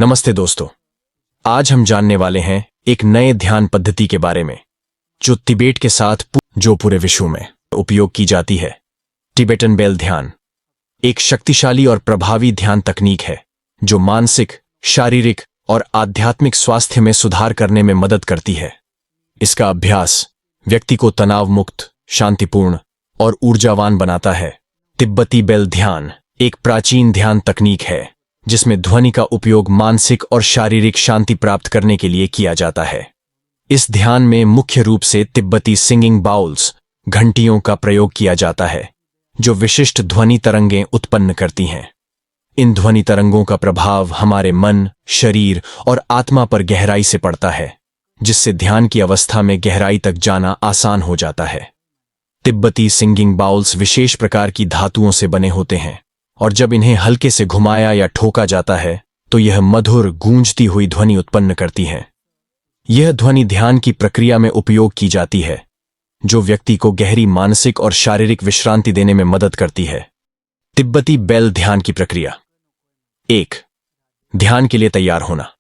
नमस्ते दोस्तों, आज हम जानने वाले हैं एक नए ध्यान पद्धति के बारे में जो तिबेट के साथ जो पूरे विश्व में उपयोग की जाती है। टिबेटन बेल ध्यान एक शक्तिशाली और प्रभावी ध्यान तकनीक है जो मानसिक, शारीरिक और आध्यात्मिक स्वास्थ्य में सुधार करने में मदद करती है। इसका अभ्यास व्यक्ति को तनाव मुक्त, शांतिपूर्ण और ऊर्जावान बनाता है। तिब्बती बेल ध्यान एक प्राचीन ध्यान तकनीक है जिसमें ध्वनि का उपयोग मानसिक और शारीरिक शांति प्राप्त करने के लिए किया जाता है। इस ध्यान में मुख्य रूप से तिब्बती सिंगिंग बाउल्स, घंटियों का प्रयोग किया जाता है जो विशिष्ट ध्वनि तरंगें उत्पन्न करती हैं। इन ध्वनि तरंगों का प्रभाव हमारे मन, शरीर और आत्मा पर गहराई से पड़ता है, जिससे ध्यान की अवस्था में गहराई तक जाना आसान हो जाता है। तिब्बती सिंगिंग बाउल्स विशेष प्रकार की धातुओं से बने होते हैं और जब इन्हें हल्के से घुमाया या ठोका जाता है तो यह मधुर, गूंजती हुई ध्वनि उत्पन्न करती है। यह ध्वनि ध्यान की प्रक्रिया में उपयोग की जाती है जो व्यक्ति को गहरी मानसिक और शारीरिक विश्रांति देने में मदद करती है। तिब्बती बेल ध्यान की प्रक्रिया। 1. ध्यान के लिए तैयार होना।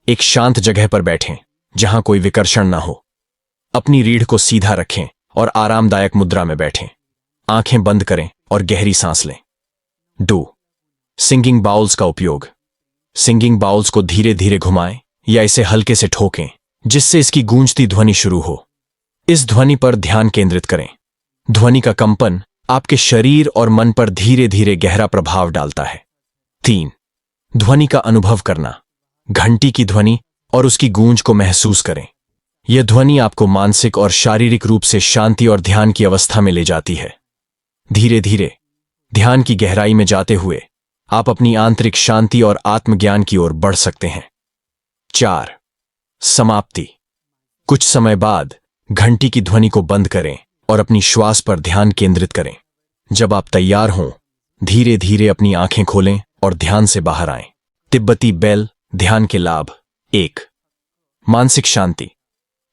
एक शांत जगह पर बैठें जहां कोई विकर्षण ना हो। अपनी रीढ़ को सीधा रखें और आरामदायक मुद्रा में बैठें। आंखें बंद करें और गहरी सांस लें। 2. सिंगिंग बाउल्स का उपयोग। सिंगिंग बाउल्स को धीरे धीरे घुमाएं या इसे हल्के से ठोकें जिससे इसकी गूंजती ध्वनि शुरू हो। इस ध्वनि पर ध्यान केंद्रित करें। ध्वनि का कंपन आपके शरीर और मन पर धीरे धीरे गहरा प्रभाव डालता है। 3. ध्वनि का अनुभव करना। घंटी की ध्वनि और उसकी गूंज को महसूस करें। यह ध्वनि आपको मानसिक और शारीरिक रूप से शांति और ध्यान की अवस्था में ले जाती है। धीरे धीरे ध्यान की गहराई में जाते हुए आप अपनी आंतरिक शांति और आत्मज्ञान की ओर बढ़ सकते हैं। 4. समाप्ति। कुछ समय बाद घंटी की ध्वनि को बंद करें और अपनी श्वास पर ध्यान केंद्रित करें। जब आप तैयार हों, धीरे धीरे अपनी आंखें खोलें और ध्यान से बाहर आएं। तिब्बती बेल ध्यान के लाभ। 1. मानसिक शांति।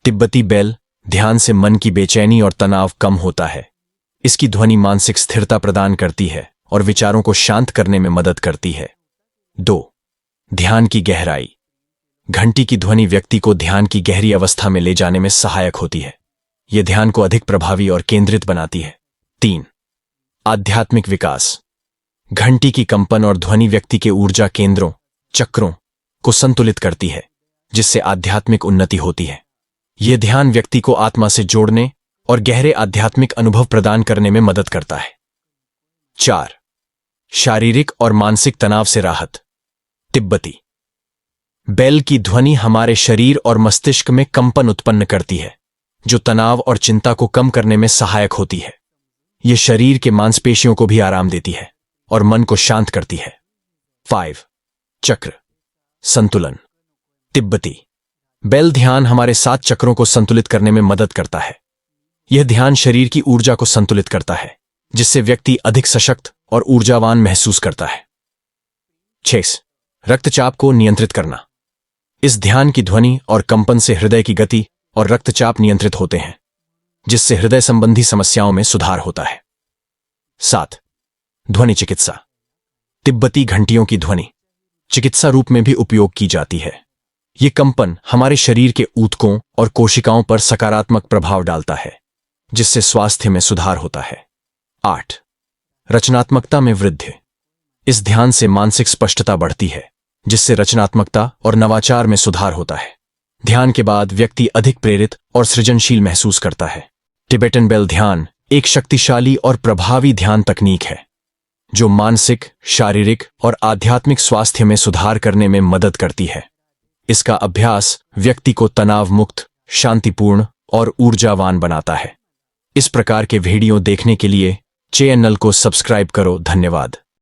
तिब्बती बेल ध्यान से मन की बेचैनी और तनाव कम होता है। इसकी ध्वनि मानसिक स्थिरता प्रदान करती है और विचारों को शांत करने में मदद करती है। 2. ध्यान की गहराई। घंटी की ध्वनि व्यक्ति को ध्यान की गहरी अवस्था में ले जाने में सहायक होती है। यह ध्यान को अधिक प्रभावी और केंद्रित बनाती है। 3. आध्यात्मिक विकास। घंटी की कंपन और ध्वनि व्यक्ति के ऊर्जा केंद्रों, चक्रों को संतुलित करती है, जिससे आध्यात्मिक उन्नति होती है। यह ध्यान व्यक्ति को आत्मा से जोड़ने और गहरे आध्यात्मिक अनुभव प्रदान करने में मदद करता है। 4. शारीरिक और मानसिक तनाव से राहत। तिब्बती बेल की ध्वनि हमारे शरीर और मस्तिष्क में कंपन उत्पन्न करती है जो तनाव और चिंता को कम करने में सहायक होती है। यह शरीर के मांसपेशियों को भी आराम देती है और मन को शांत करती है। 5. चक्र संतुलन। तिब्बती बेल ध्यान हमारे 7 चक्रों को संतुलित करने में मदद करता है। यह ध्यान शरीर की ऊर्जा को संतुलित करता है जिससे व्यक्ति अधिक सशक्त और ऊर्जावान महसूस करता है। 6. रक्तचाप को नियंत्रित करना। इस ध्यान की ध्वनि और कंपन से हृदय की गति और रक्तचाप नियंत्रित होते हैं जिससे हृदय संबंधी समस्याओं में सुधार होता है। 7. ध्वनि चिकित्सा। तिब्बती घंटियों की ध्वनि चिकित्सा रूप में भी उपयोग की जाती है। ये कंपन हमारे शरीर के ऊतकों और कोशिकाओं पर सकारात्मक प्रभाव डालता है जिससे स्वास्थ्य में सुधार होता है। 8. रचनात्मकता में वृद्धि। इस ध्यान से मानसिक स्पष्टता बढ़ती है जिससे रचनात्मकता और नवाचार में सुधार होता है। ध्यान के बाद व्यक्ति अधिक प्रेरित और सृजनशील महसूस करता है। टिबेटन बेल ध्यान एक शक्तिशाली और प्रभावी ध्यान तकनीक है जो मानसिक, शारीरिक और आध्यात्मिक स्वास्थ्य में सुधार करने में मदद करती है। इसका अभ्यास व्यक्ति को तनाव मुक्त, शांतिपूर्ण और ऊर्जावान बनाता है। इस प्रकार के वीडियो देखने के लिए चैनल को सब्सक्राइब करो। धन्यवाद।